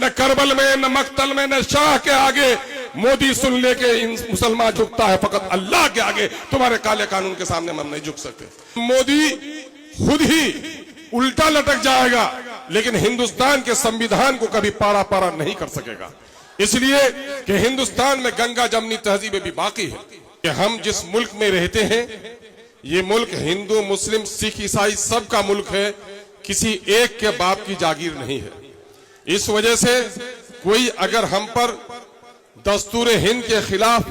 न करबल में, न मक्तल में, न शाह के आगे मोदी सुन ले के इन मुसलमान झुकता है, फकत अल्लाह के आगे तुम्हारे काले कानून के सामने हम नहीं झुक सकते। मोदी खुद ही उल्टा लटक जाएगा, लेकिन हिंदुस्तान के संविधान को कभी पारा पारा नहीं कर सकेगा। इसलिए कि हिंदुस्तान में गंगा जमनी तहजीबें भी बाकी है कि हम जिस मुल्क में रहते हैं, ये मुल्क हिंदू, मुस्लिम, सिख, ईसाई सबका मुल्क है, किसी एक के बाप की जागीर नहीं है। इस वजह से कोई अगर हम पर दस्तूर हिंद के खिलाफ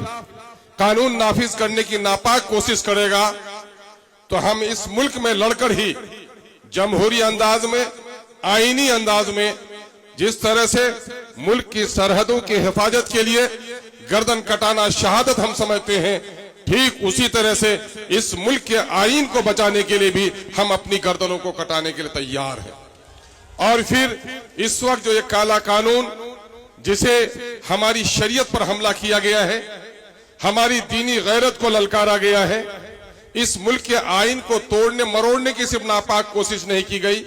कानून नाफिज करने की नापाक कोशिश करेगा, तो हम इस मुल्क में लड़कर ही जमहूरी अंदाज में, आईनी अंदाज में, जिस तरह से मुल्क की सरहदों की हिफाजत के लिए गर्दन कटाना शहादत हम समझते हैं, ठीक उसी तरह से इस मुल्क के आईन को बचाने के लिए भी हम अपनी गर्दनों को कटाने के लिए तैयार हैं। और फिर इस वक्त जो ये काला कानून जिसे हमारी शरीयत पर हमला किया गया है, हमारी दीनी गैरत को ललकारा गया है, इस मुल्क के आईन को तोड़ने मरोड़ने की सिर्फ नापाक कोशिश नहीं की गई,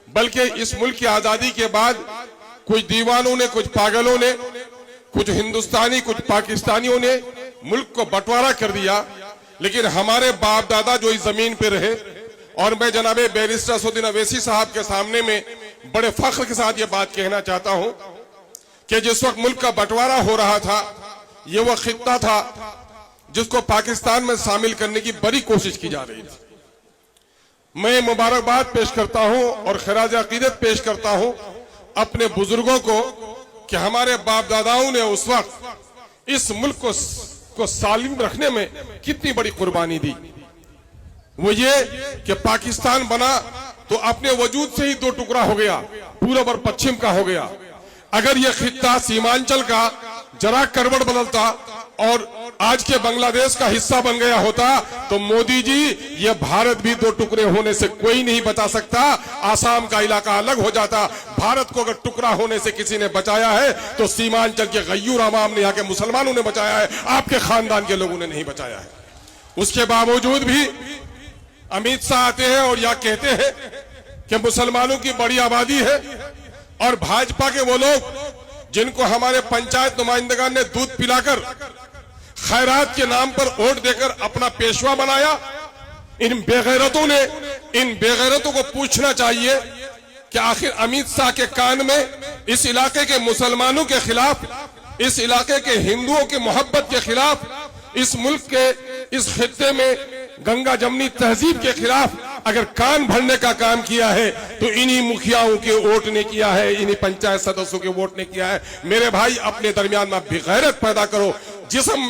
बल्कि इस मुल्क की आजादी के बाद कुछ दीवानों ने, कुछ पागलों ने, कुछ हिंदुस्तानी, कुछ पाकिस्तानियों ने मुल्क को बंटवारा कर दिया। लेकिन हमारे बाप दादा जो इस जमीन पे रहे, और मैं जनाबे बैरिस्टर असदुद्दीन अवैसी साहब के सामने में बड़े फख्र के साथ ये बात कहना चाहता हूं कि जिस वक्त मुल्क का बंटवारा हो रहा था, ये वो खित्ता था जिसको पाकिस्तान में शामिल करने की बड़ी कोशिश की जा रही थी। मैं मुबारकबाद पेश करता हूं और खिराज अकीदत पेश करता हूं अपने बुजुर्गों को कि हमारे बाप दादाओं ने उस वक्त इस मुल्क को सालिम रखने में कितनी बड़ी कुर्बानी दी। वो ये कि पाकिस्तान बना तो अपने वजूद से ही दो टुकड़ा हो गया, पूरब और पश्चिम का हो गया। अगर ये खित्ता सीमांचल का जरा करवट बदलता और आज के बांग्लादेश का हिस्सा बन गया होता, तो मोदी जी ये भारत भी दो टुकड़े होने से कोई नहीं बचा सकता। आसाम का इलाका अलग हो जाता। भारत को अगर टुकड़ा होने से किसी ने बचाया है तो सीमांचल के गय्यूर अवाम ने, यहाँ के मुसलमानों ने बचाया है, आपके खानदान के लोगों ने नहीं बचाया है। उसके बावजूद भी अमित शाह आते हैं और यह कहते हैं कि मुसलमानों की बड़ी आबादी है, और भाजपा के वो लोग जिनको हमारे पंचायत नुमाइंदगान ने दूध पिलाकर खैरात के नाम पर वोट देकर अपना पेशवा बनाया, इन बेगैरतों को पूछना चाहिए कि आखिर अमित शाह के कान में इस इलाके के मुसलमानों के खिलाफ, इस इलाके के हिंदुओं की मोहब्बत के खिलाफ, इस मुल्क के इस खित्ते में गंगा जमनी तहजीब के खिलाफ अगर कान भरने का काम किया है तो इन्हीं मुखियाओं के वोट ने किया है, इन्हीं पंचायत सदस्यों के वोट ने किया है। मेरे भाई, अपने दरमियान में बेगैरत पैदा करो। जिस्म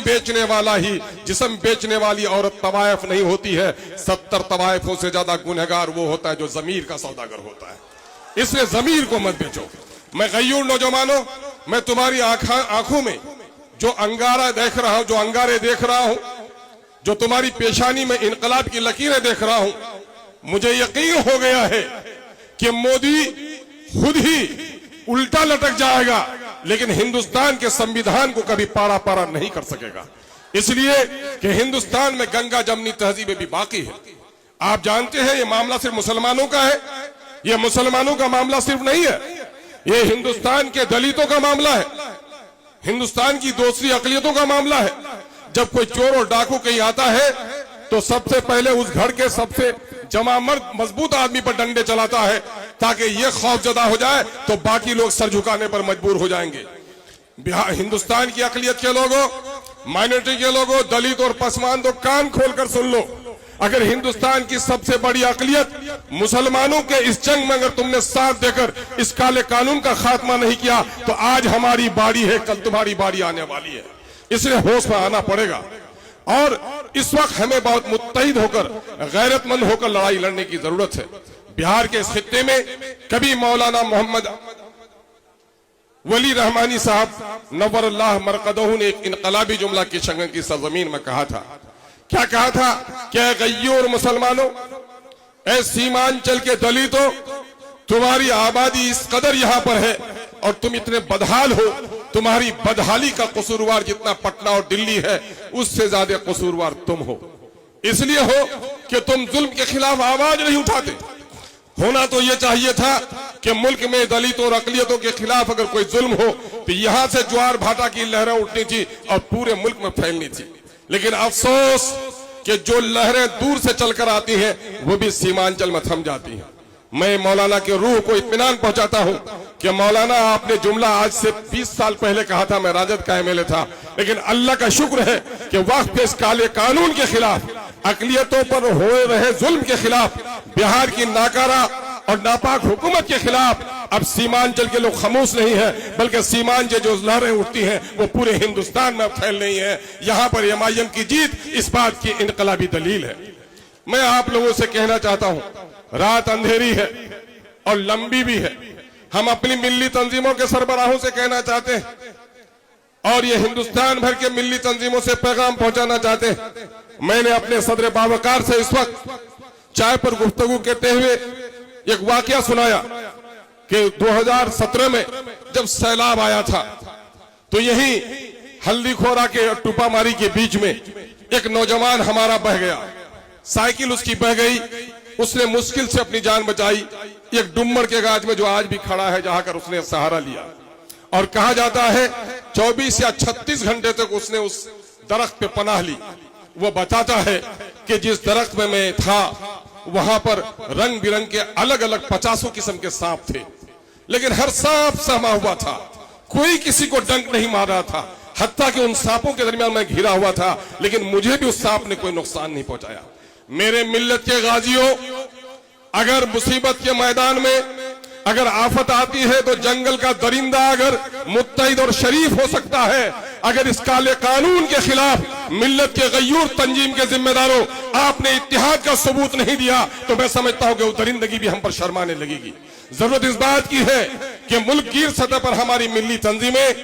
बेचने वाली औरत तवायफ नहीं होती है, 70 तवायफों से ज्यादा गुनहगार वो होता है जो जमीर का सौदागर होता है। इसलिए जमीर को मत बेचो। मैं गय्यूर नौजवानों, मैं तुम्हारी आंखों में जो अंगारा देख रहा हूं, जो अंगारे देख रहा हूं, जो तुम्हारी पेशानी में इनकलाब की लकीरें देख रहा हूं, मुझे यकीन हो गया है कि मोदी खुद ही उल्टा लटक जाएगा, लेकिन हिंदुस्तान के संविधान को कभी पारा पारा नहीं कर सकेगा। इसलिए कि हिंदुस्तान में गंगा जमनी तहजीबें भी बाकी है। आप जानते हैं ये मामला सिर्फ मुसलमानों का है, ये मुसलमानों का मामला सिर्फ नहीं है, ये हिंदुस्तान के दलितों का मामला है, हिंदुस्तान की दूसरी अकलियतों का मामला है। जब कोई चोर और डाकू कहीं आता है तो सबसे पहले उस घर के सबसे जमा मर्द मजबूत आदमी पर डंडे चलाता है ताकि ये खौफजदा हो जाए तो बाकी लोग सर झुकाने पर मजबूर हो जाएंगे। हिंदुस्तान की अकलियत के लोगों, माइनॉरिटी के लोगों, दलित और पसमानदों, कान खोलकर सुन लो। अगर हिंदुस्तान की सबसे बड़ी अकलियत मुसलमानों के इस जंग में अगर तुमने साथ देकर इस काले कानून का खात्मा नहीं किया तो आज हमारी बारी है, कल तुम्हारी बारी आने वाली है। इसलिए होश में आना पड़ेगा और इस वक्त हमें बहुत मुत्तहिद होकर, गैरतमंद होकर लड़ाई लड़ने की जरूरत है। बिहार के इस खित्ते में कभी मौलाना मोहम्मद वली रहमानी साहब नव्वरल्लाह मरकदहू ने एक इनकलाबी जुमला किशनगंज की सरजमीन में कहा था। क्या कहा था? क्या गय्यूर मुसलमानों, ऐ सीमांचल के दलितों, तुम्हारी आबादी इस कदर यहां पर है और तुम इतने बदहाल हो, तुम्हारी बदहाली का कसूरवार जितना पटना और दिल्ली है उससे ज्यादा कसूरवार तुम हो। इसलिए हो कि तुम जुल्म के खिलाफ आवाज नहीं उठाते। होना तो यह चाहिए था कि मुल्क में दलितों और अकलियतों के खिलाफ अगर कोई जुल्म हो तो यहां से ज्वार भाटा की लहरें उठनी थी और पूरे मुल्क में फैलनी थी। लेकिन अफसोस कि जो लहरें दूर से चलकर आती हैं वो भी सीमांचल में थम जाती हैं। मैं मौलाना के रूह को इत्मीनान पहुंचाता हूं कि मौलाना आपने जुमला आज से 20 साल पहले कहा था, मैं राजद का एमएलए था, लेकिन अल्लाह का शुक्र है कि वक्त पे इस काले कानून के खिलाफ, अकलियतों पर हो रहे जुल्म के खिलाफ, बिहार की नाकारा और नापाक हुकूमत के खिलाफ अब सीमांचल के लोग खामोश नहीं है, बल्कि सीमांचल जो लहरें उठती हैं वो पूरे हिंदुस्तान में फैल रही हैं। यहां पर एमआईएम की जीत इस बात की इनकलाबी दलील है। मैं आप लोगों से कहना चाहता हूं, रात अंधेरी है और लंबी भी है। हम अपनी मिल्ली तंजीमों के सरबराहों से कहना चाहते हैं और ये हिंदुस्तान भर के मिल्ली तंजीमों से पैगाम पहुंचाना चाहते हैं। मैंने अपने सदर बावकार से इस वक्त चाय पर गुफ्तगू करते हुए एक वाकया सुनाया कि 2017 में जब सैलाब आया था तो यही हल्दीखोरा के टुपामारी के बीच में एक नौजवान हमारा बह गया, साइकिल उसकी बह गई, उसने मुश्किल से अपनी जान बचाई। एक डुम्मर के गाज में जो आज भी खड़ा है जाकर उसने सहारा लिया और कहा जाता है 24 या 36 घंटे तक उसने उस दरख्त पे पनाह ली। वो बताता है कि जिस दरख्त में मैं था वहां पर रंग बिरंग के अलग अलग 50 किस्म के सांप थे, लेकिन हर सांप सहमा हुआ था, कोई किसी को डंक नहीं मार रहा था। हत्ता कि उन सांपों के दरमियान मैं घिरा हुआ था, लेकिन मुझे भी उस सांप ने कोई नुकसान नहीं पहुंचाया। मेरे मिल्लत के गाजियों, अगर मुसीबत के मैदान में अगर आफत आती है तो जंगल का दरिंदा अगर मुत्तहिद और शरीफ हो सकता है, अगर इस काले कानून के खिलाफ मिल्लत के गयूर तंजीम के जिम्मेदारों आपने इत्तिहाद का सबूत नहीं दिया तो मैं समझता हूं कि वो दरिंदगी भी हम पर शर्माने लगेगी। जरूरत इस बात की है कि मुल्क गिर सतह पर हमारी मिल्ली तंजीमें,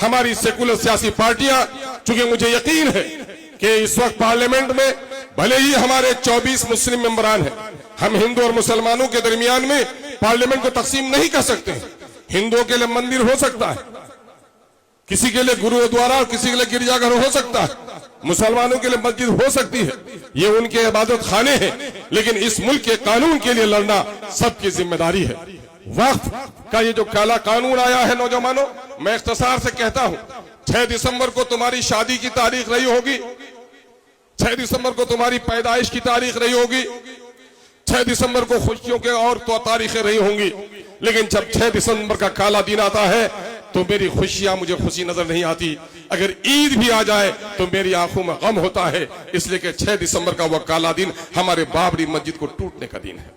हमारी सेकुलर सियासी पार्टियां, चूंकि मुझे यकीन है कि इस वक्त पार्लियामेंट में भले ही हमारे 24 मुस्लिम मेंबरान हैं, हम हिंदू और मुसलमानों के दरमियान में पार्लियामेंट को तकसीम नहीं कर सकते। हिंदुओं के लिए मंदिर हो सकता है, किसी के लिए गुरुद्वारा और किसी के लिए गिरजाघर हो सकता है, मुसलमानों के लिए मस्जिद हो सकती है, ये उनके इबादत खाने हैं, लेकिन इस मुल्क के कानून के लिए लड़ना सबकी जिम्मेदारी है। वक्फ का ये जो काला कानून आया है, नौजवानों, मैं इख्तिसार से कहता हूं 6 दिसंबर को तुम्हारी शादी की तारीख रही होगी, 6 दिसंबर को तुम्हारी पैदाइश की तारीख रही होगी, 6 दिसंबर को खुशियों के और तो तारीखें रही होंगी, लेकिन जब 6 दिसंबर का काला दिन आता है तो मेरी खुशियां मुझे खुशी नजर नहीं आती। अगर ईद भी आ जाए तो मेरी आंखों में गम होता है, इसलिए कि 6 दिसंबर का वह काला दिन हमारे बाबरी मस्जिद को टूटने का दिन है।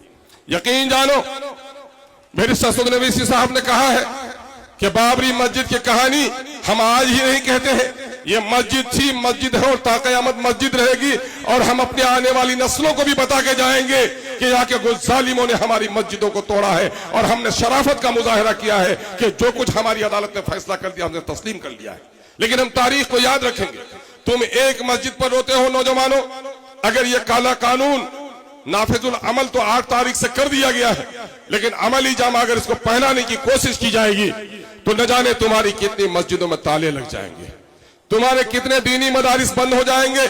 यकीन जानो, मेरे ससुर नवीसी साहब ने कहा है कि बाबरी मस्जिद की कहानी हम आज ही नहीं कहते हैं, ये मस्जिद थी, मस्जिद है और ताक़यामत मस्जिद रहेगी, और हम अपने आने वाली नस्लों को भी बता के जाएंगे कि यहाँ के कुछ जालिमों ने हमारी मस्जिदों को तोड़ा है और हमने शराफत का मुजाहिरा किया है कि जो कुछ हमारी अदालत ने फैसला कर दिया हमने तस्लीम कर लिया है। लेकिन हम तारीख को याद रखेंगे। तुम एक मस्जिद पर रोते हो नौजवानों, अगर ये काला कानून नाफिजुल अमल तो 8 तारीख से कर दिया गया है, लेकिन अमली जामा अगर इसको पहनाने की कोशिश की जाएगी तो न जाने तुम्हारी कितनी मस्जिदों में ताले लग जाएंगे, तुम्हारे कितने दीनी मदारिस बंद हो जाएंगे,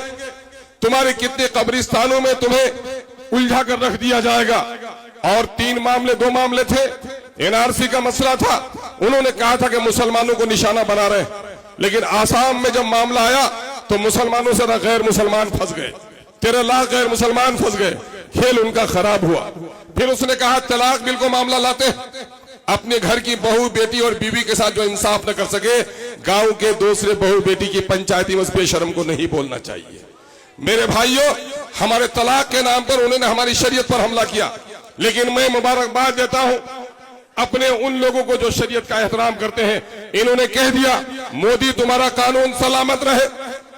तुम्हारे कितने कब्रिस्तानों में तुम्हें उलझा कर रख दिया जाएगा। और 2 मामले थे। एनआरसी का मसला था, उन्होंने कहा था कि मुसलमानों को निशाना बना रहे, लेकिन आसाम में जब मामला आया तो मुसलमानों से गैर मुसलमान फंस गए, 13 लाख गैर मुसलमान फंस गए, खेल उनका खराब हुआ। फिर उसने कहा तलाक बिल को मामला लाते, अपने घर की बहू बेटी और बीवी के साथ जो इंसाफ न कर सके, गांव के दूसरे बहू बेटी की पंचायती में बेशर्म को नहीं बोलना चाहिए। मेरे भाइयों, हमारे तलाक के नाम पर उन्होंने हमारी शरीयत पर हमला किया, लेकिन मैं मुबारकबाद देता हूं अपने उन लोगों को जो शरीयत का एहतराम करते हैं। इन्होंने कह दिया मोदी तुम्हारा कानून सलामत रहे,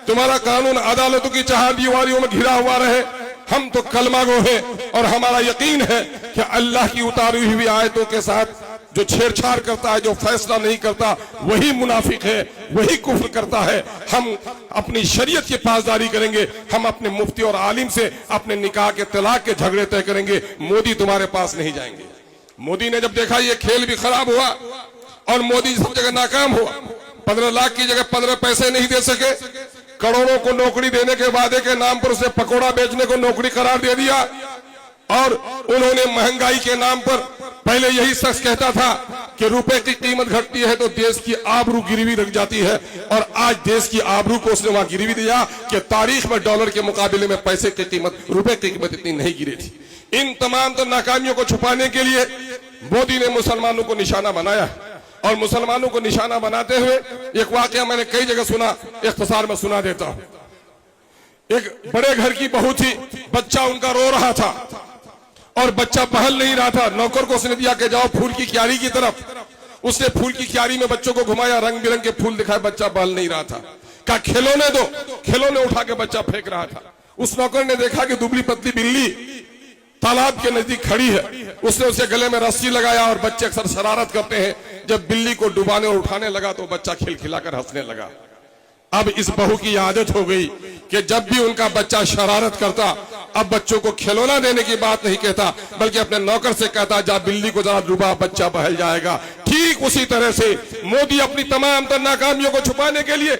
तुम्हारा कानून अदालतों की चारदीवारियों में घिरा हुआ रहे, हम तो कलमागो हैं और हमारा यकीन है कि अल्लाह की उतारी हुई आयतों के साथ जो छेड़छाड़ करता है, जो फैसला नहीं करता, वही मुनाफिक है, वही कुफ्र करता है। हम अपनी शरीयत की पासदारी करेंगे, हम अपने मुफ्ती और आलिम से अपने निकाह के तलाक के झगड़े तय करेंगे, मोदी तुम्हारे पास नहीं जाएंगे। मोदी ने जब देखा ये खेल भी खराब हुआ और मोदी सब जगह नाकाम हुआ, 15 लाख की जगह 15 पैसे नहीं दे सके, करोड़ों को नौकरी देने के वादे के नाम पर उसे पकौड़ा बेचने को नौकरी करार दे दिया, और उन्होंने महंगाई के नाम पर पहले यही शख्स कहता था कि रुपए की कीमत घटती है तो देश की आबरू गिरवी रख जाती है, और आज देश की आबरू को उसने वहां गिरवी दिया कि तारीख में डॉलर के मुकाबले में पैसे की कीमत, रुपए की कीमत इतनी नहीं गिरी थी। इन तमाम तो नाकामियों को छुपाने के लिए मोदी ने मुसलमानों को निशाना बनाया, और मुसलमानों को निशाना बनाते हुए एक वाकया मैंने कई जगह सुना, इख्तिसार में सुना देता हूं। एक बड़े घर की बहू थी, बच्चा उनका रो रहा था और बच्चा बहल नहीं रहा था। नौकर को उसने दिया कि जाओ फूल की क्यारी की तरफ। उसने फूल की क्यारी में बच्चों को घुमाया, रंग बिरंग के फूल दिखाए, बच्चा बहल नहीं रहा था। कहा खिलौने दो, खिलौने उठा के बच्चा फेंक रहा था। उस नौकर ने देखा कि दुबली पतली बिल्ली तालाब के नजदीक खड़ी है। उसने उसे गले में रस्सी लगाया, और बच्चे अक्सर शरारत करते हैं, जब बिल्ली को डुबाने और उठाने लगा तो बच्चा खिलखिलाकर हंसने लगा। अब इस बहू की आदत हो गई कि जब भी उनका बच्चा शरारत करता, अब बच्चों को खिलौना देने की बात नहीं कहता, बल्कि अपने नौकर से कहता जा बिल्ली को जरा डुबा, बच्चा बहल जाएगा। ठीक उसी तरह से मोदी अपनी तमाम तर नाकामियों को छुपाने के लिए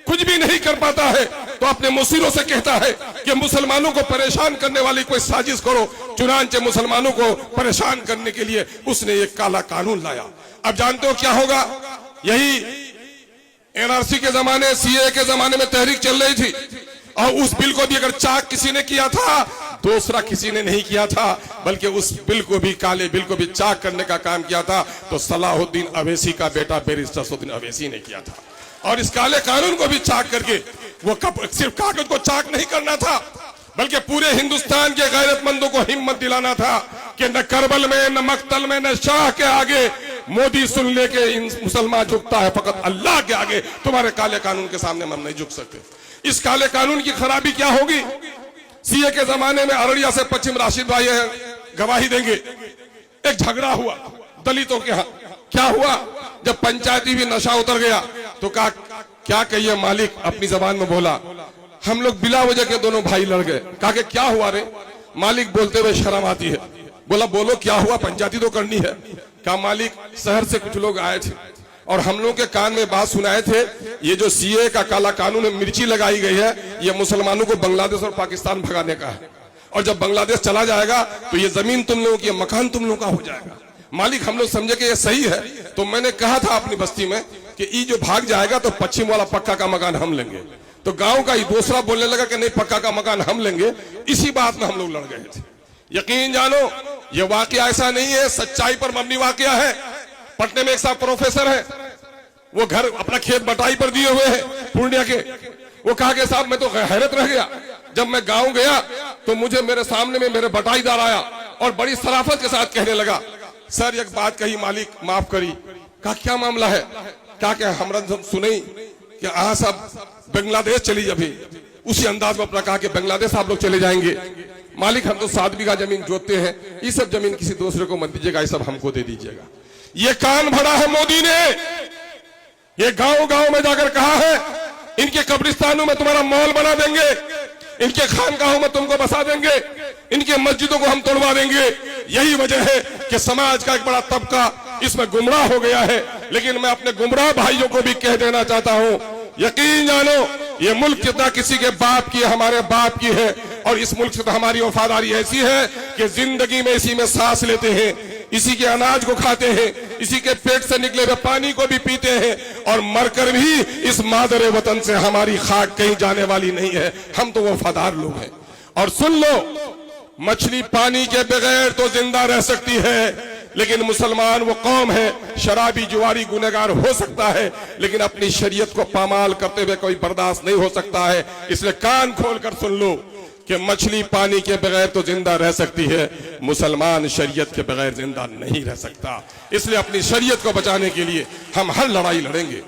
कुछ भी नहीं कर पाता है तो अपने मुसीरों से कहता है कि मुसलमानों को परेशान करने वाली कोई साजिश करो। चुनांचे मुसलमानों को परेशान करने के लिए उसने एक काला कानून लाया। अब जानते हो क्या होगा? यही एनआरसी के जमाने, सीए के जमाने में तहरीक चल रही थी, और उस बिल को भी अगर चाक किसी ने किया था, दूसरा किसी ने नहीं किया था, बल्कि उस बिल को भी, काले बिल को भी चाक करने का काम किया था तो सलाहुद्दीन अवैसी का बेटा बैरिस्टर सलाहुद्दीन अवैसी ने किया था। और इस काले कानून को भी चाक करके वो सिर्फ कागज को चाक नहीं करना था, बल्कि पूरे हिंदुस्तान के गैरतमंदों को हिम्मत दिलाना था कि न करबल में, न मक्तल में, न शाह के आगे मोदी सुन ले के मुसलमान झुकता है, फकत अल्लाह के आगे तुम्हारे काले कानून के सामने हम नहीं झुक सकते। इस काले कानून की खराबी क्या होगी? सीए के जमाने में अररिया से पश्चिम राशिद भाई गवाही देंगे, एक झगड़ा हुआ दलितों के यहाँ। क्या हुआ? जब पंचायती भी नशा उतर गया तो कहा क्या कहिए मालिक, अपनी जबान में बोला, हम लोग बिला वजह के दोनों भाई लड़ गए। कहा कि क्या हुआ रे? मालिक बोलते हुए शर्म आती है, बोला बोलो क्या हुआ, पंचायती तो करनी है। कहा मालिक शहर से कुछ लोग आए थे और हम लोगों के कान में बात सुनाए थे, ये जो सीए का काला कानून है, मिर्ची लगाई गई है, ये मुसलमानों को बांग्लादेश और पाकिस्तान भगाने का है, और जब बांग्लादेश चला जाएगा तो ये जमीन तुम लोगों की, मकान तुम लोगों का हो जाएगा। मालिक हम लोग समझे कि ये सही है, तो मैंने कहा था अपनी बस्ती में कि ये जो भाग जाएगा तो पश्चिम वाला पक्का का मकान हम लेंगे। तो गांव का ही दूसरा बोलने लगा कि नहीं पक्का का मकान हम लेंगे। इसी बात में हम लोग लड़ गए थे। यकीन जानो ये वाकया ऐसा नहीं है, सच्चाई पर मबनी वाकया है। पटने में एक साहब प्रोफेसर है, वो घर अपना खेत बटाई पर दिए हुए हैं पूर्णिया के। वो कहा कि साहब मैं तो हैरत रह गया, जब मैं गांव गया तो मुझे मेरे सामने में मेरे बटाईदार आया और बड़ी शराफत के साथ कहने लगा, सर एक बात कही मालिक माफ करी। कहा क्या मामला है? क्या क्या हमरा सुनी कि आ सब बांग्लादेश चली अभी। उसी अंदाज में अपना कहा कि बांग्लादेश आप लोग चले जाएंगे। मालिक हम तो 7 बीघा जमीन जोतते हैं, ये सब जमीन किसी दूसरे को मत दीजिएगा, ये सब हमको दे दीजिएगा। ये कान भरा है मोदी ने, ये गांव गांव में जाकर कहा है इनके कब्रिस्तानों में तुम्हारा मॉल बना देंगे, इनके खानकाहों में तुमको बसा देंगे, इनके मस्जिदों को हम तोड़वा देंगे। यही वजह है कि समाज का एक बड़ा तबका इसमें गुमराह हो गया है। लेकिन मैं अपने गुमराह भाइयों को भी कह देना चाहता हूं, यकीन जानो ये मुल्क कितना किसी के बाप की है, हमारे बाप की है, और इस मुल्क से तो हमारी वफादारी ऐसी है कि जिंदगी में इसी में सांस लेते हैं, इसी के अनाज को खाते हैं, इसी के पेट से निकले हुए पानी को भी पीते हैं, और मरकर भी इस मादरे वतन से हमारी खाक कहीं जाने वाली नहीं है। हम तो वफादार लोग हैं। और सुन लो, मछली पानी के बगैर तो जिंदा रह सकती है, लेकिन मुसलमान वो कौम है, शराबी जुआरी गुनहगार हो सकता है, लेकिन अपनी शरीयत को पामाल करते हुए कोई बर्दाश्त नहीं हो सकता है। इसलिए कान खोलकर सुन लो कि मछली पानी के बगैर तो जिंदा रह सकती है, मुसलमान शरीयत के बगैर जिंदा नहीं रह सकता। इसलिए अपनी शरीयत को बचाने के लिए हम हर लड़ाई लड़ेंगे।